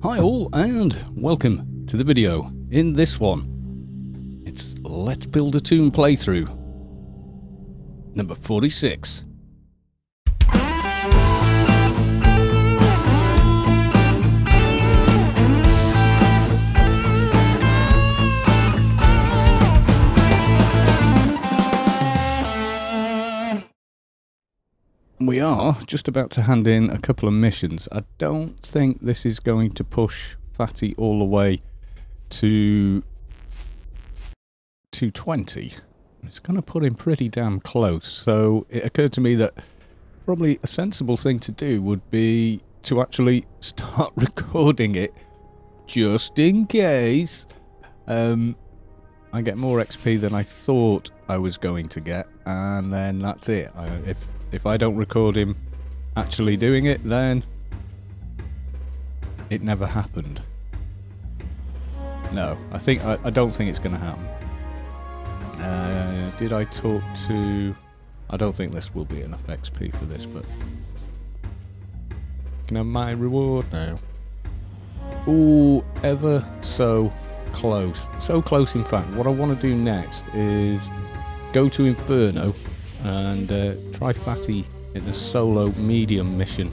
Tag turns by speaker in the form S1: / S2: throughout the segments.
S1: Hi all, and welcome to the video. In this one, it's Let's Build a Toon playthrough, number 46. We are just about to hand in a couple of missions. I don't think this is going to push Fatty all the way to 220. It's going to put him pretty damn close. So it occurred to me that probably a sensible thing to do would be to actually start recording it just in case I get more XP than I thought I was going to get, and then that's it. If I don't record him actually doing it, then it never happened. No, I don't think it's going to happen. Did I talk to... I don't think this will be enough XP for this, but... Can I have my reward now? Ooh, ever so close. So close, in fact. What I want to do next is go to Inferno and try Fatty in a solo medium mission,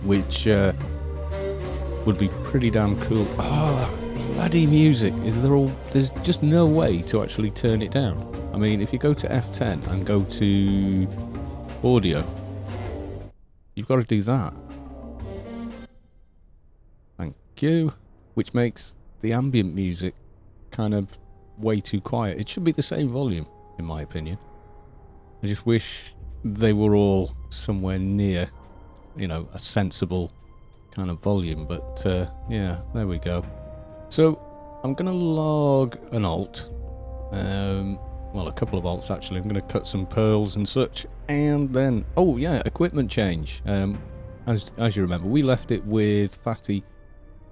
S1: which would be pretty damn cool. Oh, bloody music! There's just no way to actually turn it down. I mean, if you go to F10 and go to audio, you've got to do that. Thank you. Which makes the ambient music kind of way too quiet. It should be the same volume, in my opinion. I just wish they were all somewhere near, a sensible kind of volume. But, yeah, there we go. So, I'm going to log an alt. Well, a couple of alts, actually. I'm going to cut some pearls and such. And then, oh, yeah, equipment change. As you remember, we left it with Fatty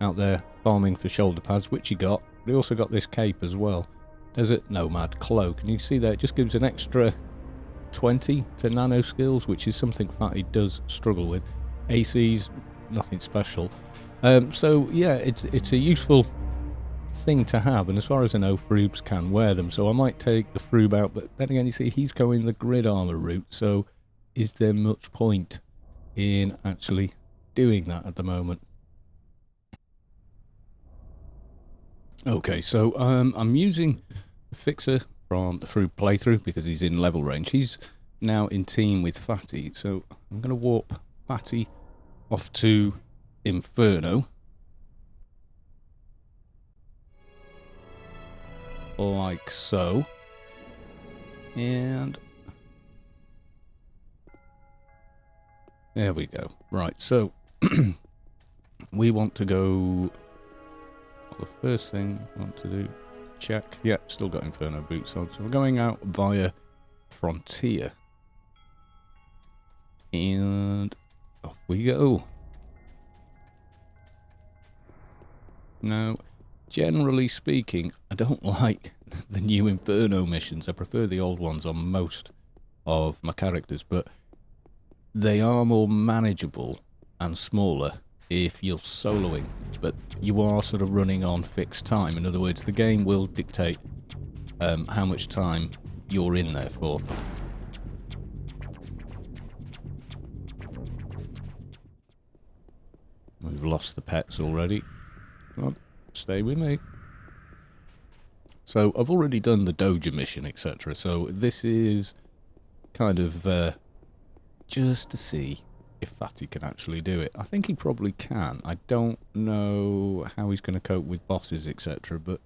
S1: out there farming for shoulder pads, which he got. We also got this cape as well. Desert Nomad Cloak. And you see there, it just gives an extra 20 to nano skills, which is something Fatty does struggle with. AC's nothing special. So yeah, it's a useful thing to have, and as far as I know, Froobs can wear them, so I might take the Froob out, but then again, you see, he's going the grid armor route, so is there much point in actually doing that at the moment? Okay, so I'm using the Fixer from the Froob playthrough because he's in level range. He's now in team with Fatty, so I'm going to warp Fatty off to Inferno. Like so. And there we go. Right, so we want to go... Well, the first thing I want to do, check. Yep, still got Inferno boots on. So we're going out via Frontier. And off we go. Now, generally speaking, I don't like the new Inferno missions. I prefer the old ones on most of my characters, but they are more manageable and smaller if you're soloing, but you are sort of running on fixed time. In other words, the game will dictate how much time you're in there for. We've lost the pets already. Come on, stay with me. So I've already done the Doja mission, etc. So this is kind of just to see if Fatty can actually do it. I think he probably can. I don't know how he's going to cope with bosses, etc. But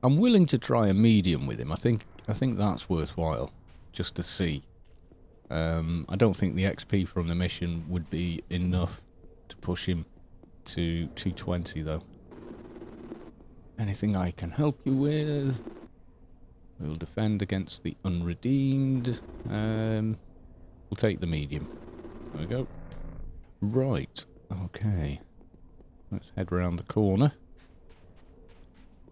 S1: I'm willing to try a medium with him. I think that's worthwhile, just to see. I don't think the XP from the mission would be enough to push him to 220, though. Anything I can help you with? We'll defend against the unredeemed. We'll take the medium. There we go. Right, okay. Let's head round the corner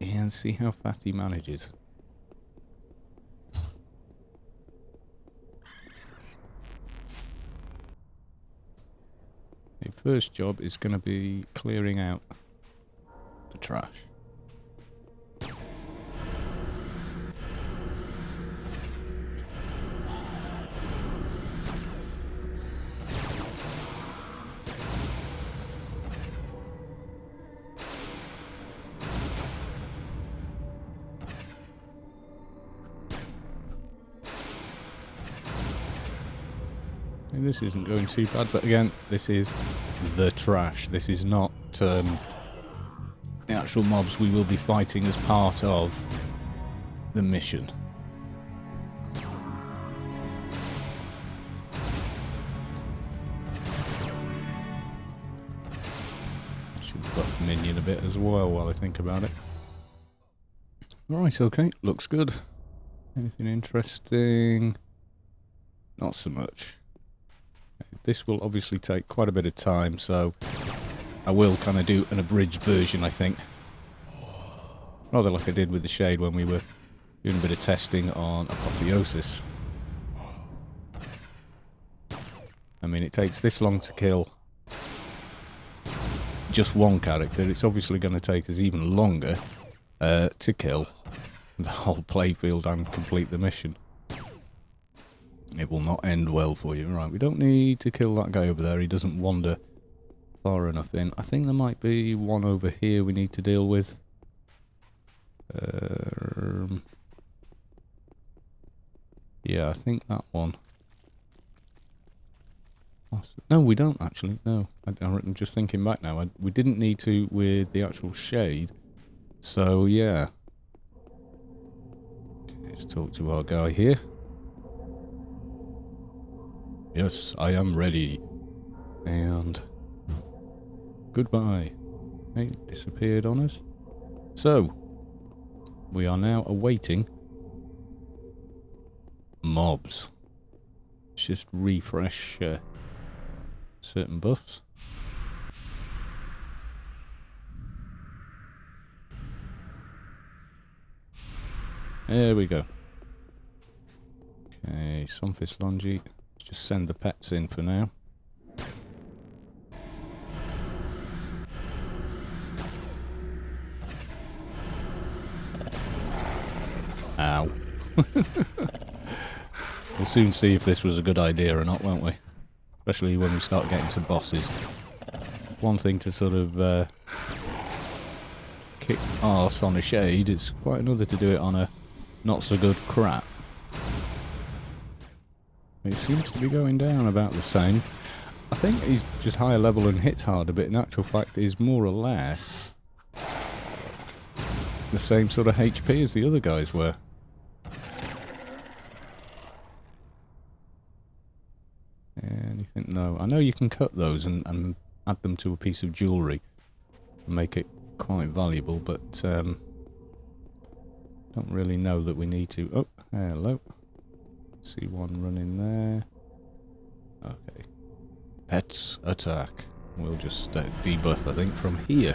S1: and see how Fatty manages. The first job is going to be clearing out the trash. And this isn't going too bad, but again, this is the trash. This is not the actual mobs we will be fighting as part of the mission. Should buff minion a bit as well while I think about it. Right, okay, looks good. Anything interesting? Not so much. This will obviously take quite a bit of time, so I will kind of do an abridged version, I think. Rather like I did with the Shade when we were doing a bit of testing on Apotheosis. I mean, it takes this long to kill just one character. It's obviously going to take us even longer to kill the whole playfield and complete the mission. It will not end well for you. Right, we don't need to kill that guy over there. He doesn't wander far enough in. I think there might be one over here we need to deal with. Yeah, I think that one. No, we don't actually. No, I'm just thinking back now. We didn't need to with the actual Shade. So, yeah. Okay, let's talk to our guy here. Yes, I am ready. And goodbye. Hey, disappeared on us. So, we are now awaiting mobs. Let's just refresh certain buffs. There we go. Okay, Sunfist Longy. Just send the pets in for now. Ow. We'll soon see if this was a good idea or not, won't we? Especially when we start getting to bosses. One thing to sort of kick arse on a Shade, it's quite another to do it on a not so good crap. It seems to be going down about the same. I think he's just higher level and hits harder, but in actual fact is more or less the same sort of HP as the other guys were. Anything? No. I know you can cut those and add them to a piece of jewellery and make it quite valuable, but don't really know that we need to. Oh, hello. See one running there. Okay. Pets attack. We'll just debuff, I think, from here.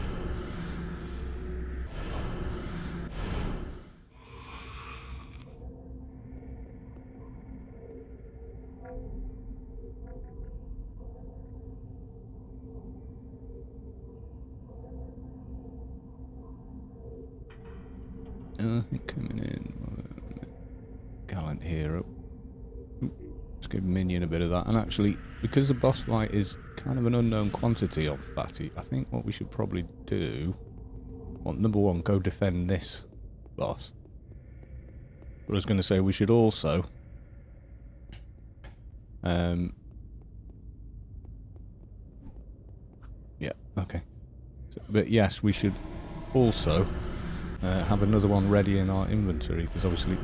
S1: I think coming in. Gallant hero. Let's give Minion a bit of that. And actually, because the boss fight is kind of an unknown quantity of Fatty, I think what we should probably do... Well, number one, go defend this boss. But I was going to say we should also... yeah, okay. So, but yes, we should also have another one ready in our inventory, because obviously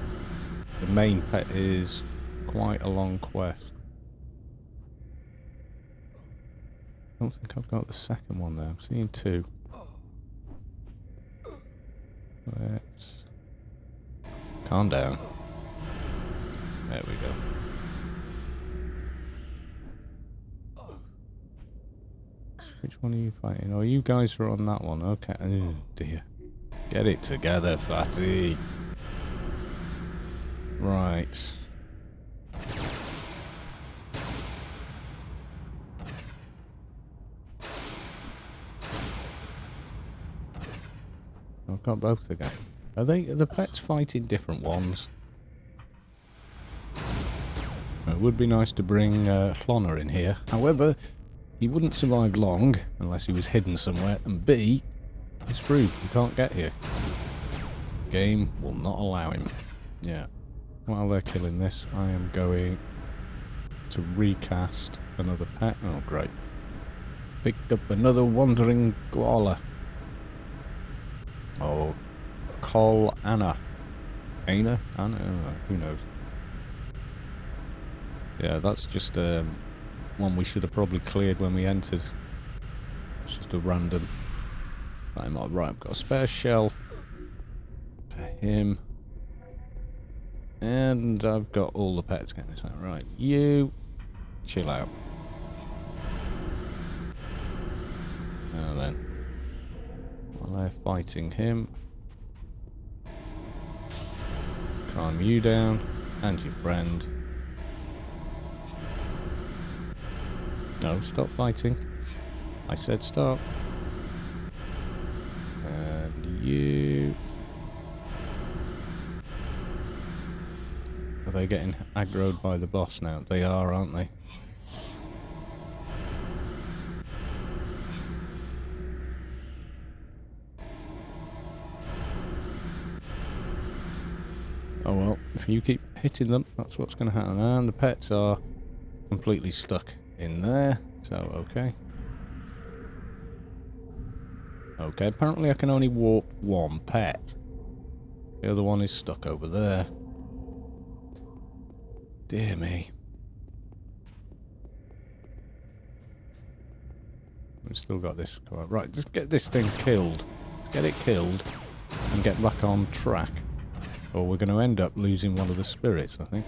S1: the main pet is quite a long quest. I don't think I've got the second one there. I'm seeing two. Let's calm down. There we go. Which one are you fighting? Oh, you guys are on that one. Okay. Oh, dear. Get it together, Fatty. Right. I've got both again. Are the pets fighting different ones? It would be nice to bring Clonner in here. However, he wouldn't survive long unless he was hidden somewhere. And B, he's screwed. He can't get here. Game will not allow him. Yeah. While they're killing this, I am going to recast another pet. Oh, great. Picked up another wandering koala. Oh, call Anna. Anna? Anna? Who knows? Yeah, that's just one we should have probably cleared when we entered. It's just a random. Right, I've got a spare shell for him. And I've got all the pets getting this out. Right, you chill out. Now then. While they're fighting him, calm you down and your friend. No, stop fighting. I said stop. And you. Are they getting aggroed by the boss now? They are, aren't they? Oh well, if you keep hitting them, that's what's going to happen. And the pets are completely stuck in there, so okay. Okay, apparently I can only warp one pet. The other one is stuck over there. Dear me. We've still got this. Right, just get this thing killed. Get it killed and get back on track. Or we're going to end up losing one of the spirits, I think.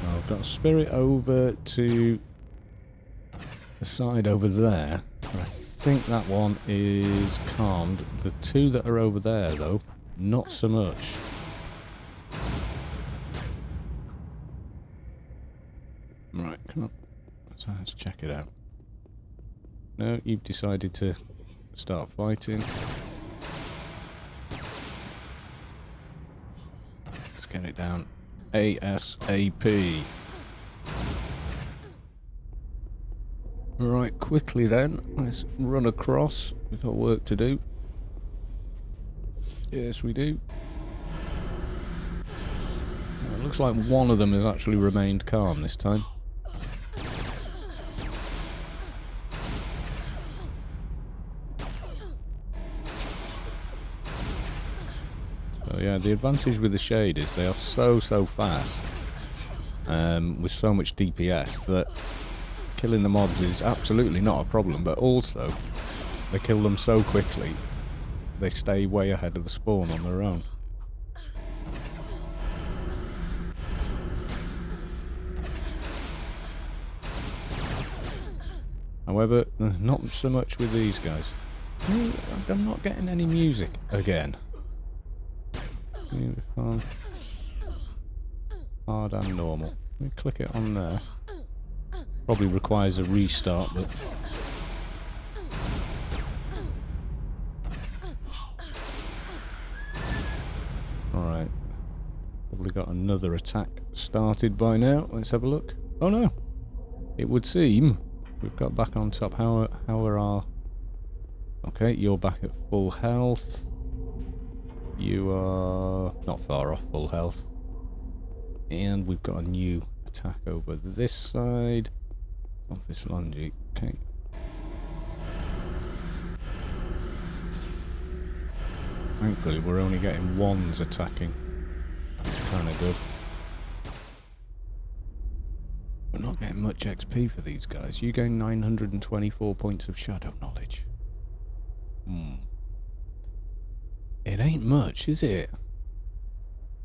S1: I've got a spirit over to the side over there. I think that one is calmed. The two that are over there, though, not so much. Right, come on. So let's check it out. No, you've decided to start fighting. Let's get it down ASAP. Right, quickly then, let's run across. We've got work to do. Yes, we do. It looks like one of them has actually remained calm this time. So yeah, the advantage with the Shade is they are so fast, with so much DPS, that killing the mobs is absolutely not a problem, but also they kill them so quickly they stay way ahead of the spawn on their own. However, not so much with these guys. I'm not getting any music again. Hard and normal. Let me click it on there. Probably requires a restart, but... Alright. Probably got another attack started by now. Let's have a look. Oh no! It would seem we've got back on top. How are our... Okay, you're back at full health. You are not far off full health. And we've got a new attack over this side. Office Lungy. Okay. Thankfully, we're only getting ones attacking. It's kind of good. We're not getting much XP for these guys. You gain 924 points of shadow knowledge. It ain't much, is it?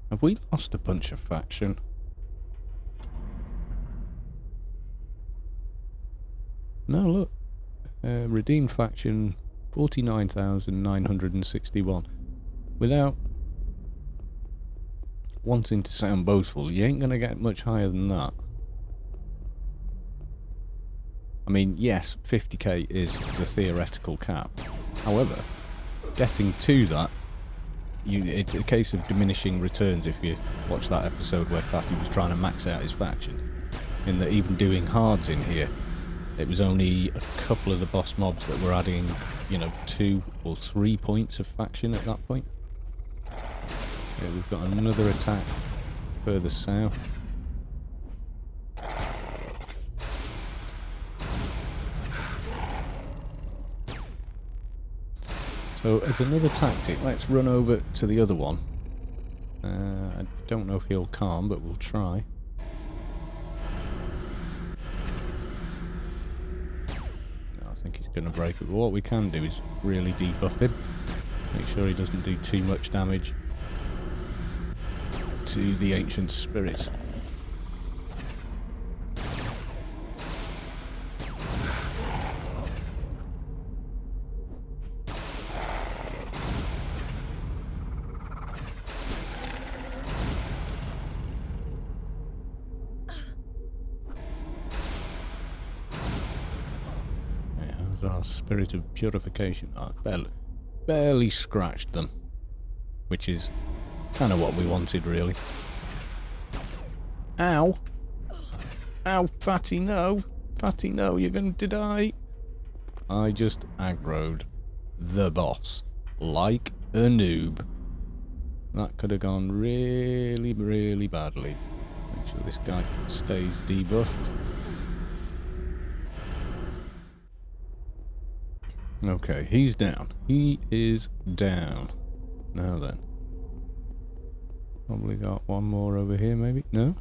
S1: Have we lost a bunch of faction? No, look. Redeemed faction 49,961. Without wanting to sound boastful, you ain't going to get much higher than that. I mean, yes, 50k is the theoretical cap. However, getting to that, it's a case of diminishing returns if you watch that episode where Fatty was trying to max out his faction. In that even doing hards in here, it was only a couple of the boss mobs that were adding, 2 or 3 points of faction at that point. Yeah, we've got another attack further south. So as another tactic, let's run over to the other one. I don't know if he'll calm, but we'll try. No, I think he's going to break it. But what we can do is really debuff him. Make sure he doesn't do too much damage to the ancient spirit. Our spirit of purification. I barely scratched them, which is kind of what we wanted, really. Ow! Ow, Fatty, no! Fatty, no, you're going to die! I just aggroed the boss like a noob. That could have gone really, really badly. Make sure this guy stays debuffed. Okay, he's down. He is down. Now then. Probably got one more over here, maybe? No?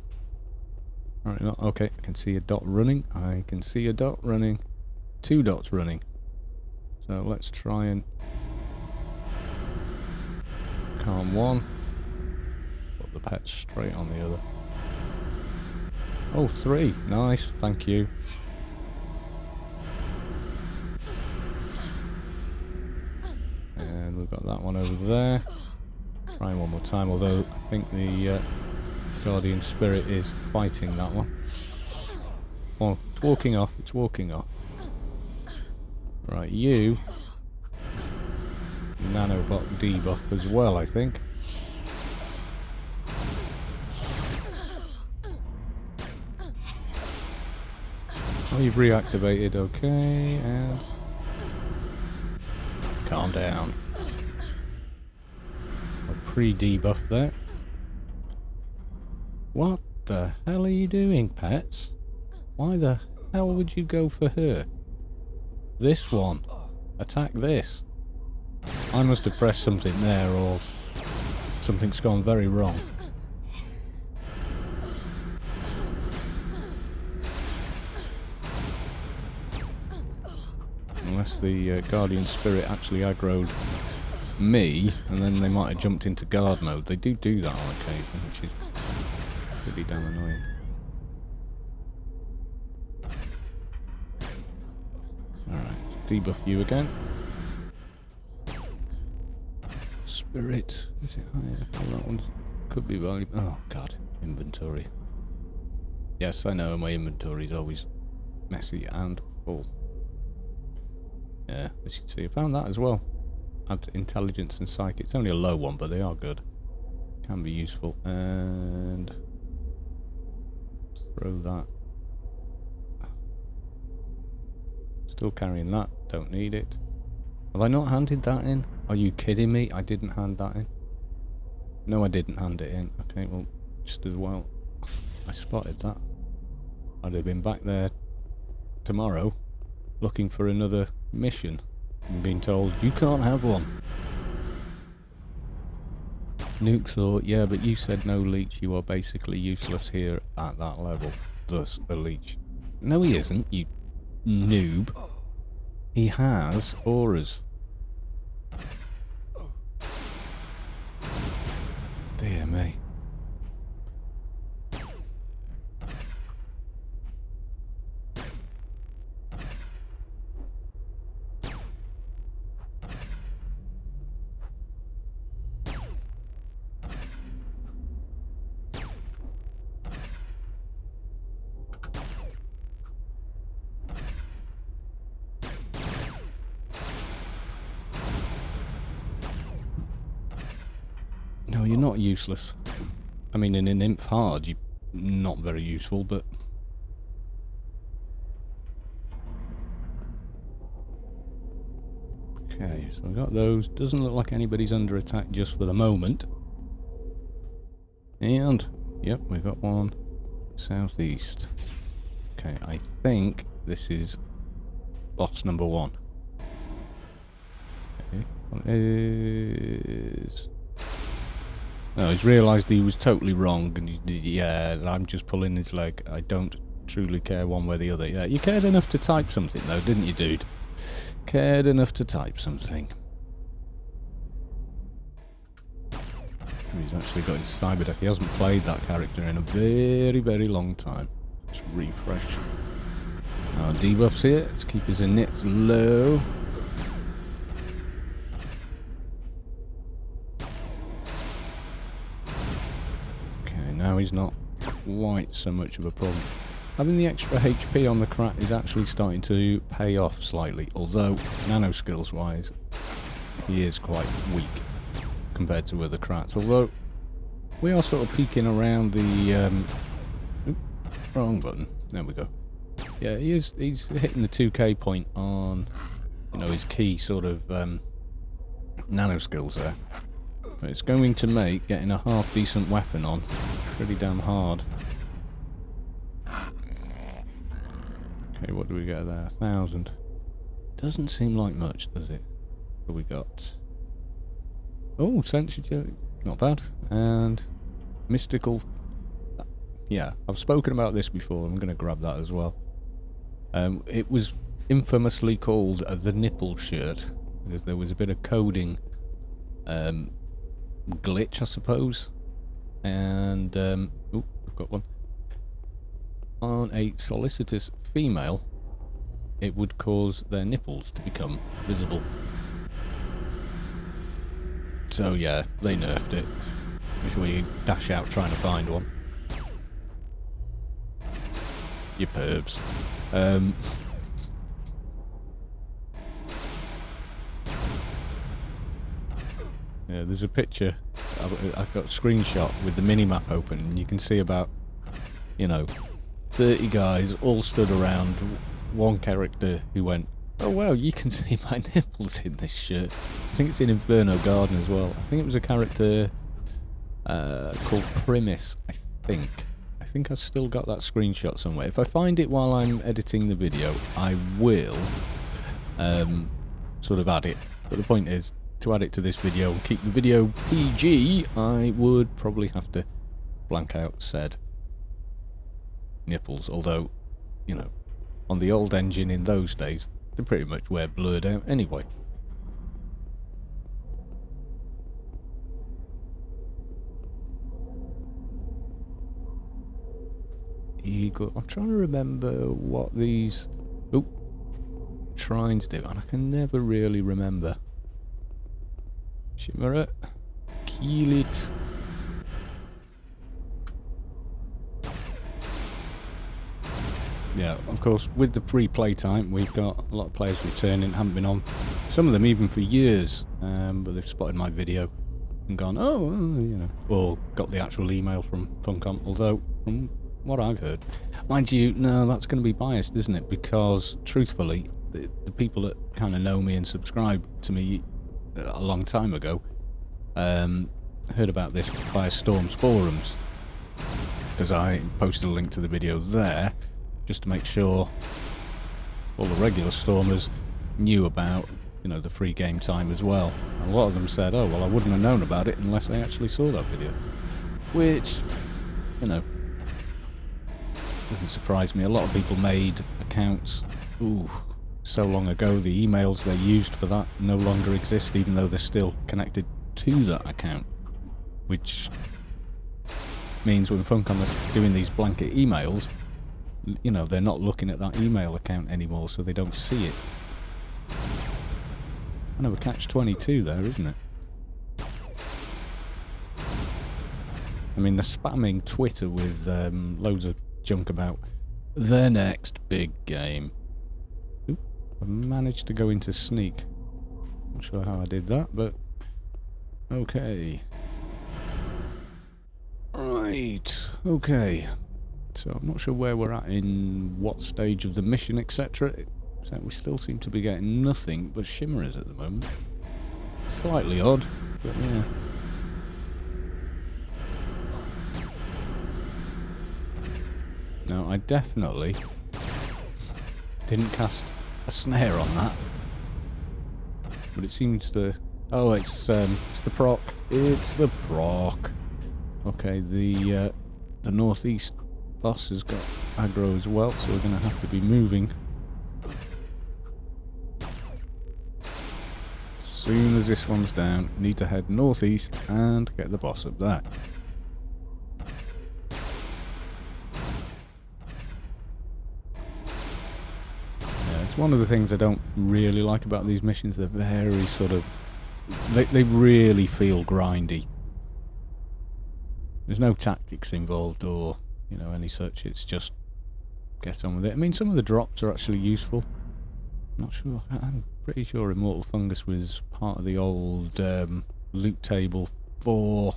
S1: Alright, no. Okay, I can see a dot running. I can see a dot running. 2 dots running. So let's try and calm one. Put the pet straight on the other. Oh, 3. Nice, thank you. And we've got that one over there. Trying one more time, although I think the Guardian Spirit is fighting that one. Oh, it's walking off, it's walking off. Right, you. Nanobot debuff as well, I think. Oh, you've reactivated, okay, and... Calm down. A pre-debuff there. What the hell are you doing, pets? Why the hell would you go for her? This one. Attack this. I must have pressed something there, or something's gone very wrong. Unless the Guardian Spirit actually aggroed me, and then they might have jumped into guard mode. They do that on occasion, which is pretty damn annoying. Alright, debuff you again. Spirit. Is it higher? Oh, that one could be valuable. Oh god, inventory. Yes, I know, my inventory is always messy and full. Yeah, as you can see, I found that as well. Add intelligence and psychic. It's only a low one, but they are good. Can be useful. And throw that. Still carrying that. Don't need it. Have I not handed that in? Are you kidding me? I didn't hand that in. No, I didn't hand it in. Okay, well, just as well. I spotted that. I'd have been back there tomorrow looking for another mission and being told you can't have one. Nuke thought, yeah, but you said no leech. You are basically useless here at that level. Thus, a leech. No, he isn't, you noob. He has auras. Dear me. No, you're not useless. I mean, in an imp hard, you're not very useful, but... Okay, so we got those. Doesn't look like anybody's under attack just for the moment. And, yep, we've got one southeast. Okay, I think this is boss number 1. Okay, what is... No, he's realised he was totally wrong, and yeah, I'm just pulling his leg. I don't truly care one way or the other. Yeah, you cared enough to type something, though, didn't you, dude? Cared enough to type something. He's actually got his cyber deck. He hasn't played that character in a very, very long time. Let's refresh. Our debuffs here. Let's keep his inits low. Okay, now he's not quite so much of a problem. Having the extra HP on the Krat is actually starting to pay off slightly, although nano skills wise he is quite weak compared to other Krats. Although we are sort of peeking around the wrong button. There we go. Yeah, he's hitting the 2k point on, you know, his key sort of nano skills there. But it's going to make getting a half decent weapon on pretty damn hard. Okay, what do we get there? 1,000. Doesn't seem like much, does it? What we got? Oh, Sensitive. Not bad. And Mystical. Yeah, I've spoken about this before. I'm going to grab that as well. It was infamously called the nipple shirt because there was a bit of coding glitch, I suppose. And, oh, I've got one. On a solicitous female, it would cause their nipples to become visible. So yeah, they nerfed it before you dash out trying to find one. You pervs. Yeah, there's a picture. I've got a screenshot with the minimap open, and you can see about, you know, 30 guys all stood around one character who went, oh wow, you can see my nipples in this shirt. I think it's in Inferno Garden as well. I think it was a character called Primus, I think. I think I've still got that screenshot somewhere. If I find it while I'm editing the video, I will sort of add it. But the point is, to add it to this video and keep the video PG, I would probably have to blank out said nipples, although, you know, on the old engine in those days, they pretty much were blurred out anyway. Eagle. I'm trying to remember what these shrines do, and I can never really remember. Shimmerer, Keelit. Yeah, of course, with the free playtime, we've got a lot of players returning, haven't been on, some of them even for years, but they've spotted my video and gone, oh, you know, or got the actual email from Funcom, although, from what I've heard, mind you, no, that's going to be biased, isn't it? Because, truthfully, the people that kind of know me and subscribe to me a long time ago, heard about this via Storm's forums, because I posted a link to the video there, just to make sure all the regular Stormers knew about, you know, the free game time as well. And a lot of them said, oh, well, I wouldn't have known about it unless I actually saw that video. Which, you know, doesn't surprise me. A lot of people made accounts, so long ago, the emails they used for that no longer exist, even though they're still connected to that account. Which means when Funcom is doing these blanket emails, you know, they're not looking at that email account anymore, so they don't see it. Kind of a catch-22 there, isn't it? I mean, they're spamming Twitter with loads of junk about their next big game. Oop, I managed to go into sneak. Not sure how I did that, but okay. Right, okay. So I'm not sure where we're at in what stage of the mission, etc. So we still seem to be getting nothing but shimmerers at the moment. Slightly odd, but yeah. No, I definitely didn't cast a snare on that. But it seems to... Oh, it's the proc. It's the proc. Okay, the northeast boss has got aggro as well, so we're going to have to be moving. As soon as this one's down, need to head northeast and get the boss up there. Yeah, it's one of the things I don't really like about these missions. They're very sort of... They really feel grindy. There's no tactics involved or, you know, any such. It's just get on with it. I mean, some of the drops are actually useful. I'm not sure. I'm pretty sure Immortal Fungus was part of the old loot table for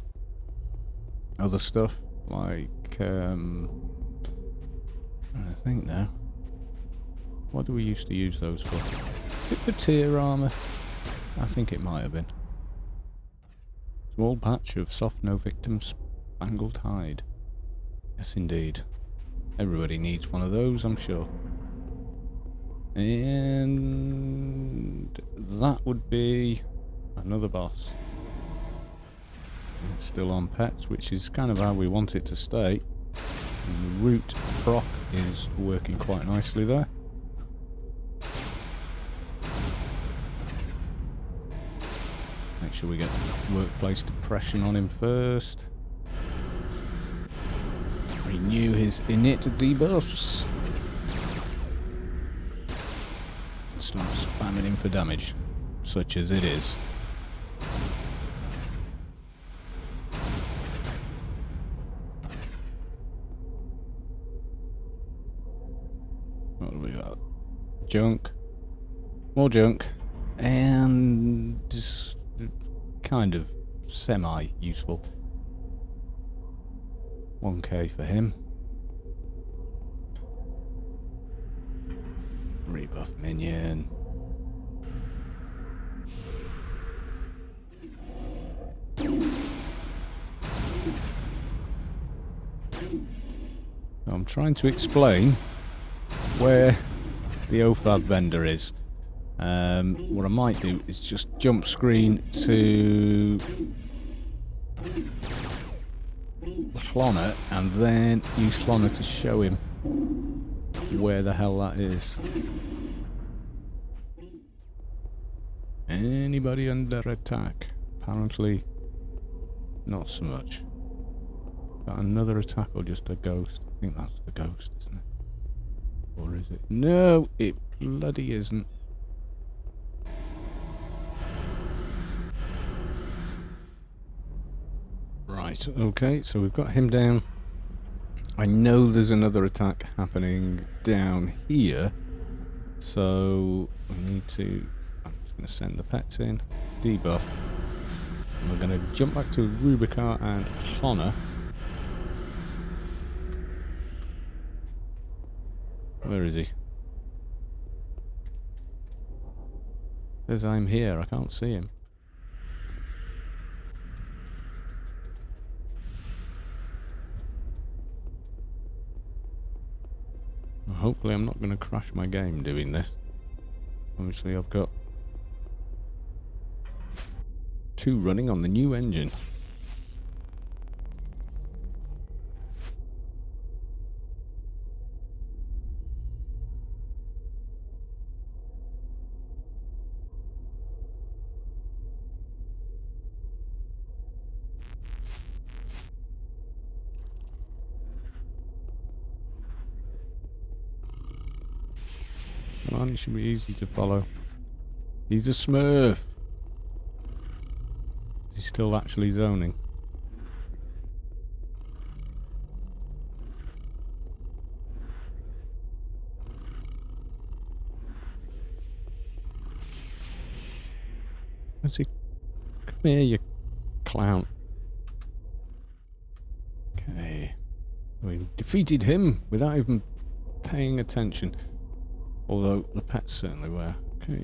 S1: other stuff. Like, I think now. What do we used to use those for? Is it for tier armour? I think it might have been. Small patch of soft no victims. Spangled hide. Yes, indeed. Everybody needs one of those, I'm sure. And that would be another boss. It's still on pets, which is kind of how we want it to stay. And the root proc is working quite nicely there. Make sure we get workplace depression on him first. Renew his innate debuffs. Start spamming him for damage, such as it is. What do we got? Junk. More junk. And just kind of semi-useful. 1k for him. Rebuff minion. I'm trying to explain where the OFAB vendor is. What I might do is just jump screen to Clonner and then use Clonner to show him where the hell that is. Anybody under attack? Apparently not so much. Got another attack or just a ghost? I think that's the ghost, isn't it? Or is it? No, it bloody isn't. Right, okay, so we've got him down. I know there's another attack happening down here, so we need to... I'm just going to send the pets in, debuff, and we're going to jump back to Rubicar and Connor. Where is he? Says I'm here, I can't see him. Hopefully I'm not going to crash my game doing this. Obviously I've got 2 running on the new engine. Come on, it should be easy to follow. He's a smurf. Is he still actually zoning? Where's he? Come here, you clown. Okay. We defeated him without even paying attention. Although the pets certainly were. Okay.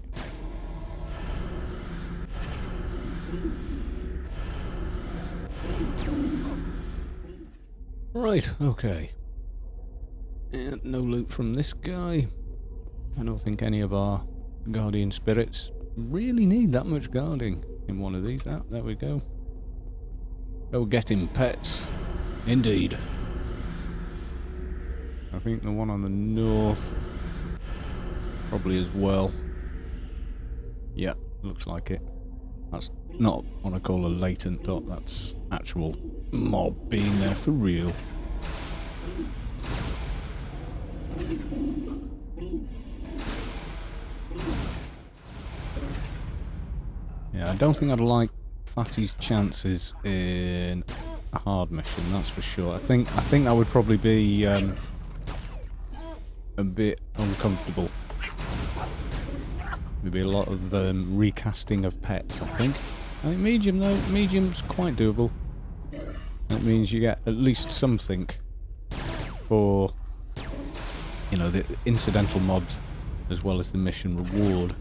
S1: Right, okay. And no loot from this guy. I don't think any of our guardian spirits really need that much guarding in one of these. Ah, there we go. Go get him, pets. Indeed. I think the one on the north probably as well. Yeah, looks like it. That's not what I call a latent dot, that's actual mob being there for real. Yeah, I don't think I'd like Fatty's chances in a hard mission, that's for sure. I think that would probably be a bit uncomfortable. There'd be a lot of recasting of pets, I think. I think medium though, medium's quite doable. That means you get at least something for, you know, the incidental mobs as well as the mission reward.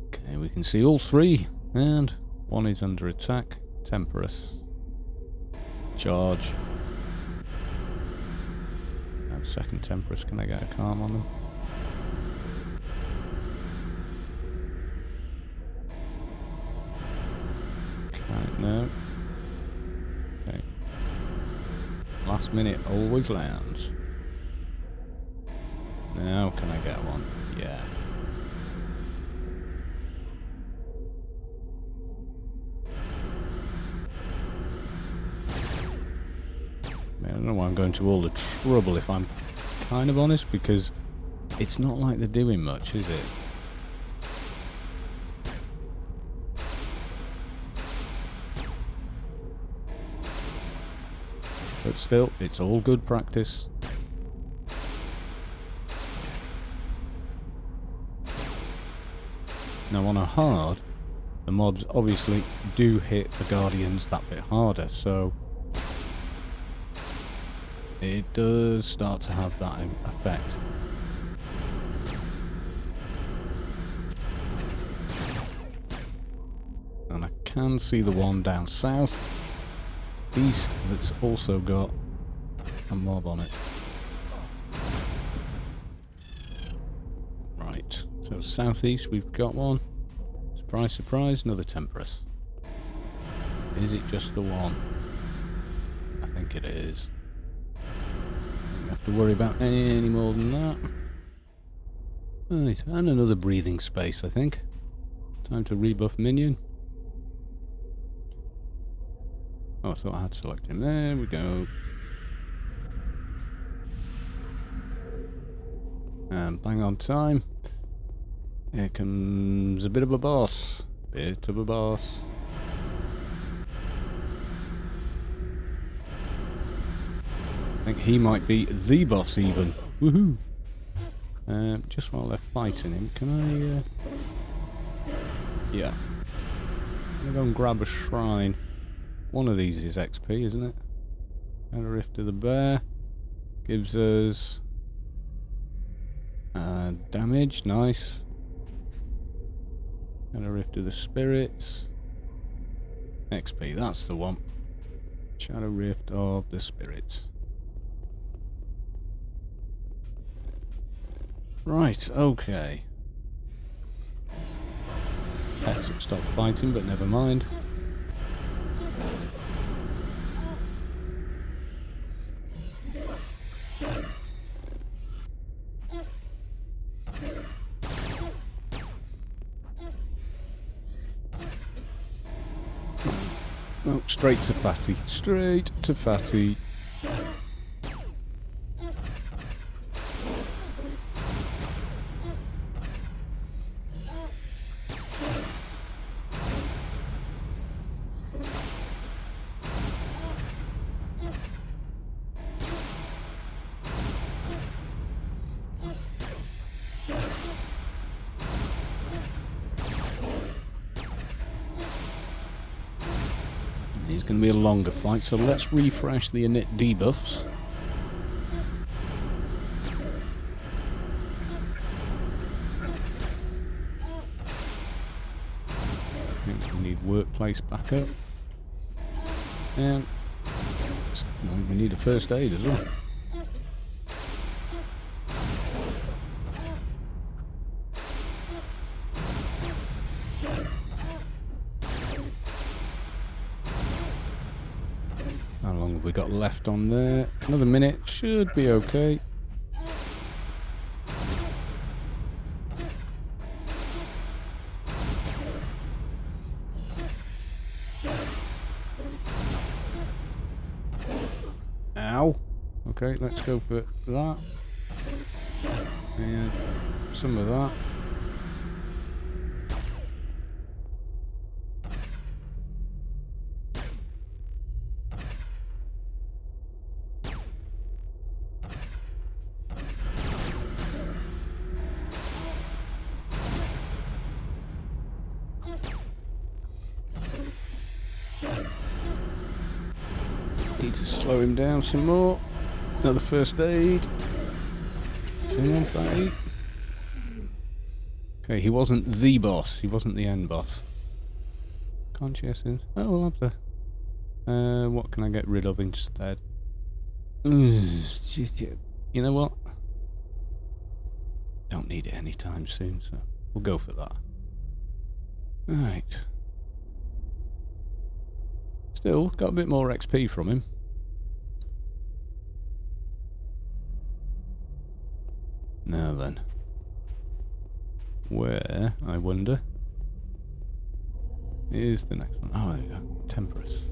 S1: Okay, we can see all three, and one is under attack. Temperous. Charge. Second Temperous, can I get a calm on them? Right, no. Okay. Last minute always lands. Now can I get one? Yeah. I don't know why I'm going to all the trouble, if I'm kind of honest, because it's not like they're doing much, is it? But still, it's all good practice. Now on a hard, the mobs obviously do hit the Guardians that bit harder, so it does start to have that effect. And I can see the one down south, east, that's also got a mob on it. Right, so southeast we've got one. Surprise, surprise, another Temperous. Is it just the one? I think it is. Don't have to worry about any more than that. Right, and another breathing space, I think. Time to rebuff minion. Oh, I thought I had selected him. There we go. And bang on time. Here comes a bit of a boss. Bit of a boss. I think he might be the boss even. Woohoo! Just while they're fighting him, can I... Yeah. I'm gonna go and grab a shrine. One of these is XP, isn't it? And a Rift of the Bear. Gives us... damage, nice. And a Rift of the Spirits. XP, that's the one. Shadow Rift of the Spirits. Right, okay. Pets have stopped fighting, but never mind. Oh, straight to Fatty. Straight to Fatty. It's going to be a longer fight, so let's refresh the init debuffs. I think we need workplace backup. And we need a first aid as well. How long have we got left on there? Another minute, should be okay. Ow. Okay, let's go for that. And some of that. Need to slow him down some more. Another first aid. Come on, fatty. Okay, he wasn't the boss. He wasn't the end boss. Conscientious. Oh, we'll have the... what can I get rid of instead? You know what? Don't need it anytime soon, so we'll go for that. Alright. Still, got a bit more XP from him. Now then. Where, I wonder, is the next one? Oh, there you go. Temperance.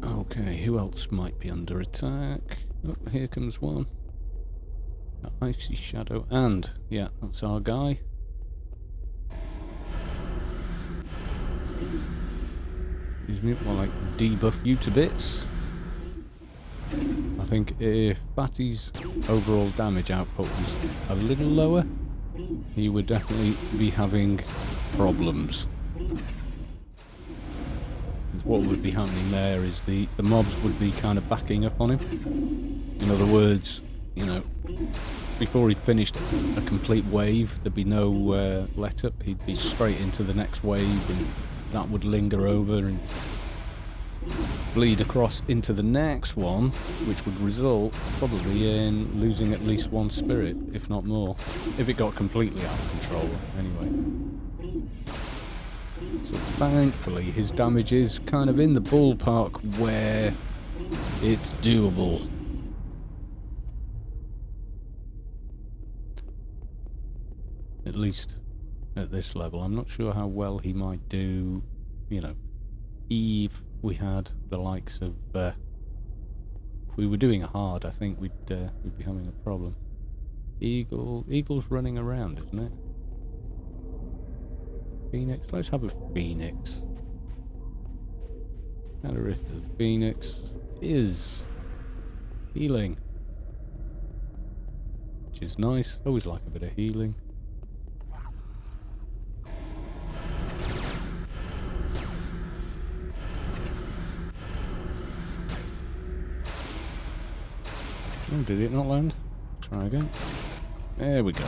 S1: Okay, who else might be under attack? Oh, here comes one. The Icy Shadow. And, yeah, that's our guy. Excuse me, while I debuff you to bits. I think if Fatty's overall damage output was a little lower, he would definitely be having problems. What would be happening there is the mobs would be kind of backing up on him. In other words, you know, before he'd finished a complete wave, there'd be no let up. He'd be straight into the next wave, and that would linger over and bleed across into the next one, which would result probably in losing at least one spirit, if not more, if it got completely out of control, anyway. So thankfully his damage is kind of in the ballpark where it's doable. At least at this level. I'm not sure how well he might do, you know, if we had the likes of, if we were doing a hard, I think we'd be having a problem. Eagle's running around, isn't it? Phoenix, let's have a Phoenix. Matter if the Phoenix is healing, which is nice. Always like a bit of healing. Oh, did it not land? Try again. There we go.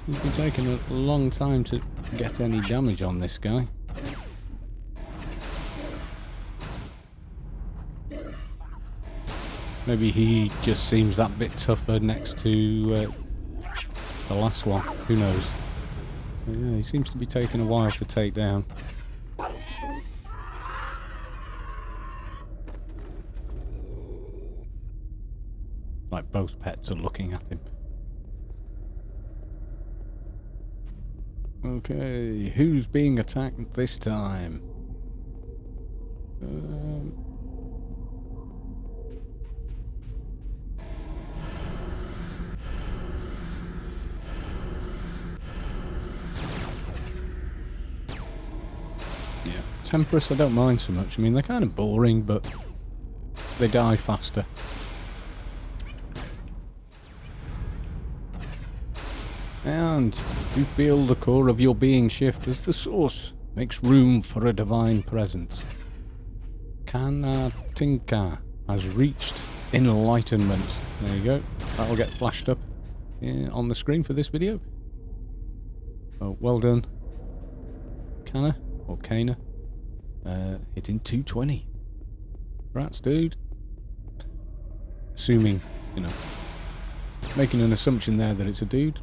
S1: It's been taking a long time to get any damage on this guy. Maybe he just seems that bit tougher next to the last one. Who knows? But yeah, he seems to be taking a while to take down. Like both pets are looking at him. Okay, who's being attacked this time? Yeah, Temperance I don't mind so much. I mean, they're kind of boring, but they die faster. And you feel the core of your being shift as the source makes room for a divine presence. Kana Tinka has reached enlightenment. There you go. That'll get flashed up on the screen for this video. Oh, well done, Kana, or Kana. Hitting 220. Rats, dude. Assuming, you know, making an assumption there that it's a dude.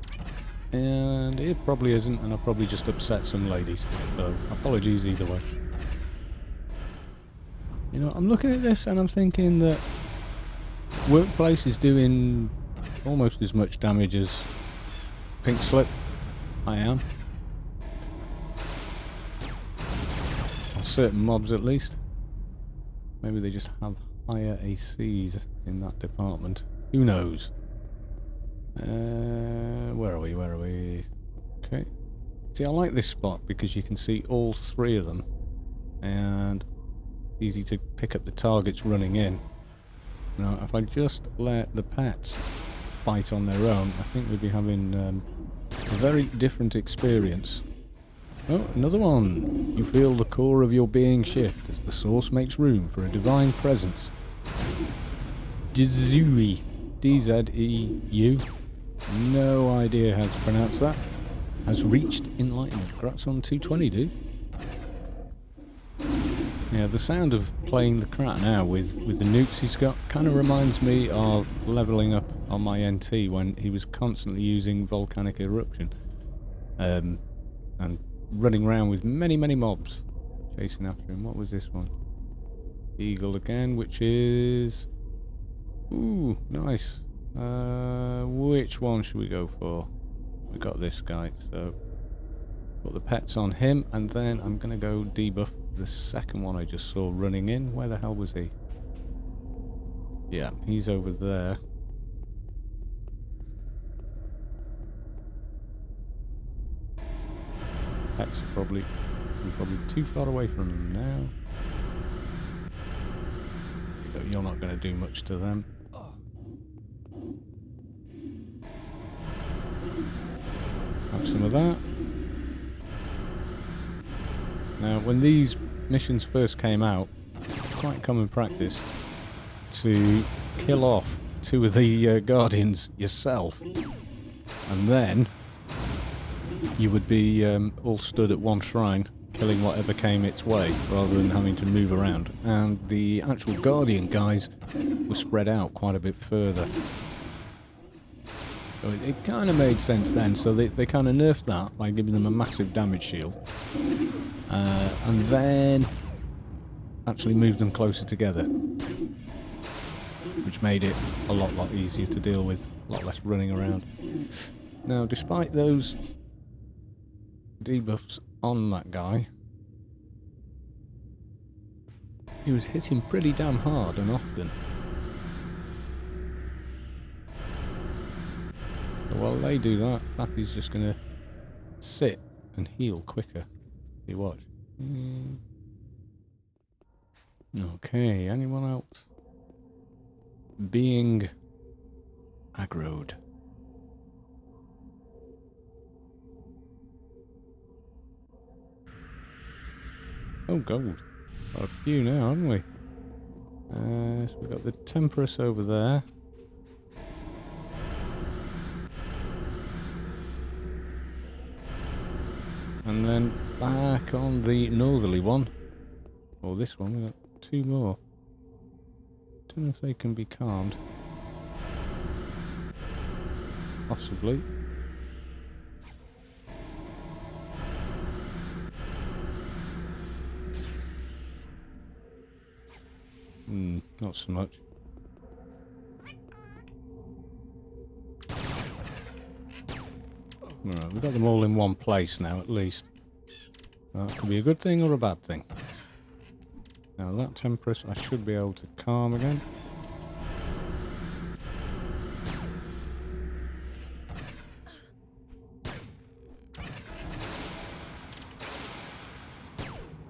S1: And it probably isn't, and I'll probably just upset some ladies. So, apologies either way. You know, I'm looking at this and I'm thinking that Workplace is doing almost as much damage as Pink Slip. I am. On certain mobs at least. Maybe they just have higher ACs in that department. Who knows? Where are we? Where are we? Okay. See, I like this spot because you can see all three of them. And easy to pick up the targets running in. Now, if I just let the pets fight on their own, I think we'd be having a very different experience. Oh, another one. You feel the core of your being shift as the source makes room for a divine presence. Dzui. D-Z-E-U. No idea how to pronounce that. Has reached enlightenment. Congrats on 220, dude. Yeah, the sound of playing the Krat now with the nukes he's got kind of reminds me of leveling up on my NT when he was constantly using volcanic eruption. And running around with many mobs chasing after him. What was this one? Eagle again, which is... Ooh, nice. Which one should we go for? We got this guy, so put the pets on him, and then I'm gonna go debuff the second one I just saw running in. Where the hell was he? Yeah, he's over there. Pets are probably too far away from him now. You're not going to do much to them. Have some of that. Now, when these missions first came out, quite common practice to kill off two of the Guardians yourself, and then you would be all stood at one shrine, killing whatever came its way, rather than having to move around. And the actual Guardian guys were spread out quite a bit further. So it kind of made sense then, so they kind of nerfed that by giving them a massive damage shield. And then actually moved them closer together, which made it a lot easier to deal with, a lot less running around. Now, despite those debuffs on that guy, he was hitting pretty damn hard and often. So while they do that, Fatty's just gonna sit and heal quicker. You watch. Okay, anyone else being aggroed? Oh, gold. Got a few now, haven't we? So we've got the Temperus over there. And then back on the northerly one. Or this one, we've got two more. Don't know if they can be calmed. Possibly. Not so much. Alright, we've got them all in one place now, at least. That could be a good thing or a bad thing. Now that Temperus I should be able to calm again.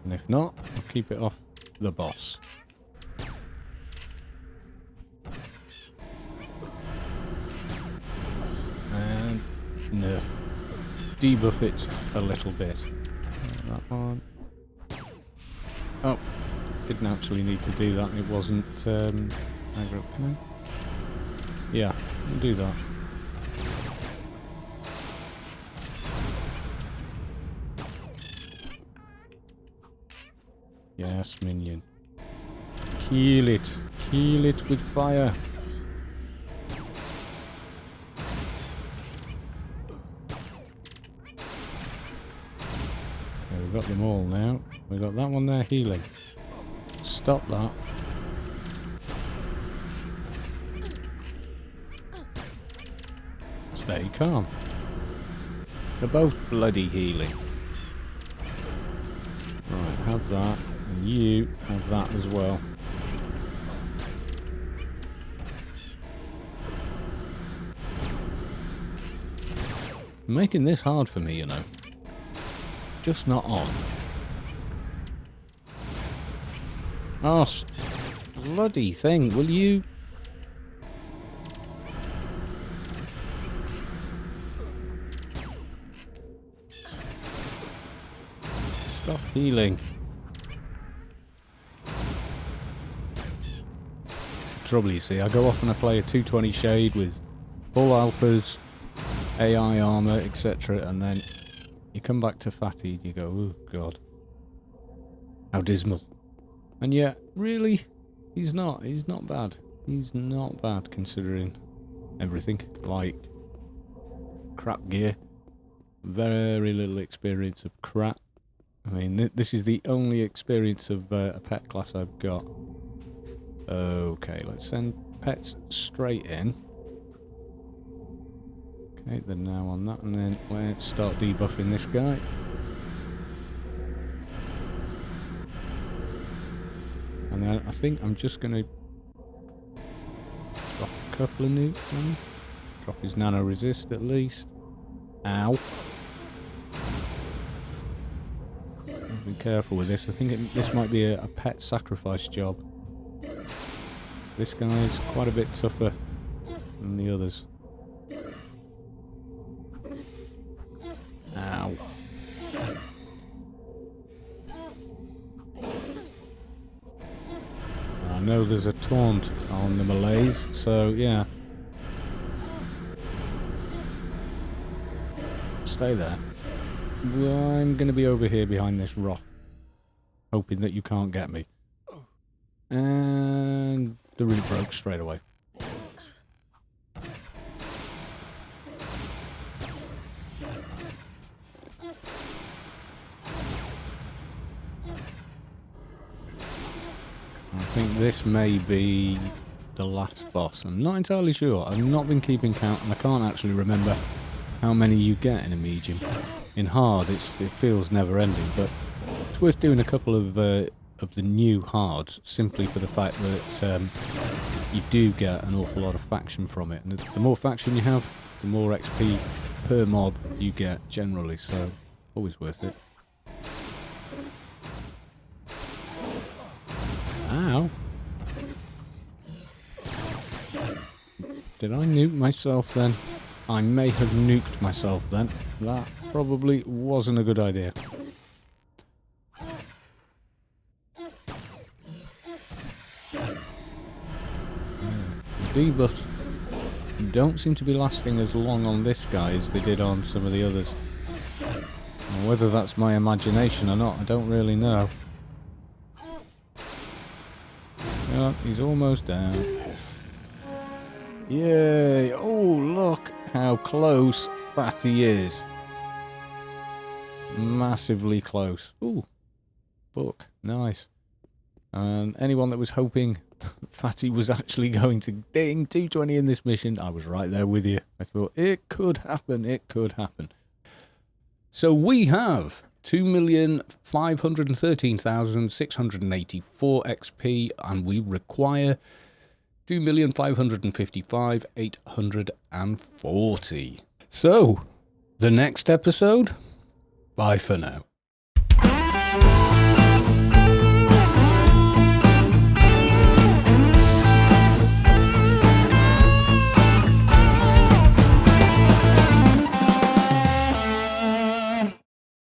S1: And if not, I'll keep it off the boss. And no. debuff it a little bit. That one. Oh, didn't actually need to do that. It wasn't aggro. Yeah, we'll do that. Yes, minion. Kill it. Kill it with fire. Okay, we've got them all now. We've got that one there healing. Stop that. Stay calm. They're both bloody healing. Right, have that. And you have that as well. Making this hard for me, you know. Just not on. Oh, bloody thing, will you? Stop healing. It's the trouble, you see. I go off and I play a 220 shade with full alphas, AI armor, etc. And then you come back to Fatty and you go, oh god. How dismal. And yet, really, he's not bad. He's not bad considering everything. Like, crap gear. Very little experience of crap. I mean, this is the only experience of a pet class I've got. Okay, let's send pets straight in. Okay, they're now on that, and then let's start debuffing this guy. And then I think I'm just going to drop a couple of nukes on him. Drop his nano resist at least. Ow. Be careful with this. I think this might be a pet sacrifice job. This guy's quite a bit tougher than the others. Ow. I know there's a taunt on the Malays, so yeah. Stay there. I'm going to be over here behind this rock, hoping that you can't get me. And the root broke straight away. I think this may be the last boss. I'm not entirely sure. I've not been keeping count, and I can't actually remember how many you get in a medium. In hard, it feels never-ending, but it's worth doing a couple of the new hards, simply for the fact that you do get an awful lot of faction from it. And the more faction you have, the more XP per mob you get generally, so always worth it. Ow. Did I nuke myself then? I may have nuked myself then. That probably wasn't a good idea. Debuffs don't seem to be lasting as long on this guy as they did on some of the others. Now, whether that's my imagination or not, I don't really know. Yeah, he's almost down. Yay! Oh, look how close Fatty is. Massively close. Ooh, book. Nice. And anyone that was hoping Fatty was actually going to ding 220 in this mission, I was right there with you. I thought it could happen, it could happen. So we have 2,513,684 XP, and we require 2,555,840. So, the next episode, bye for now.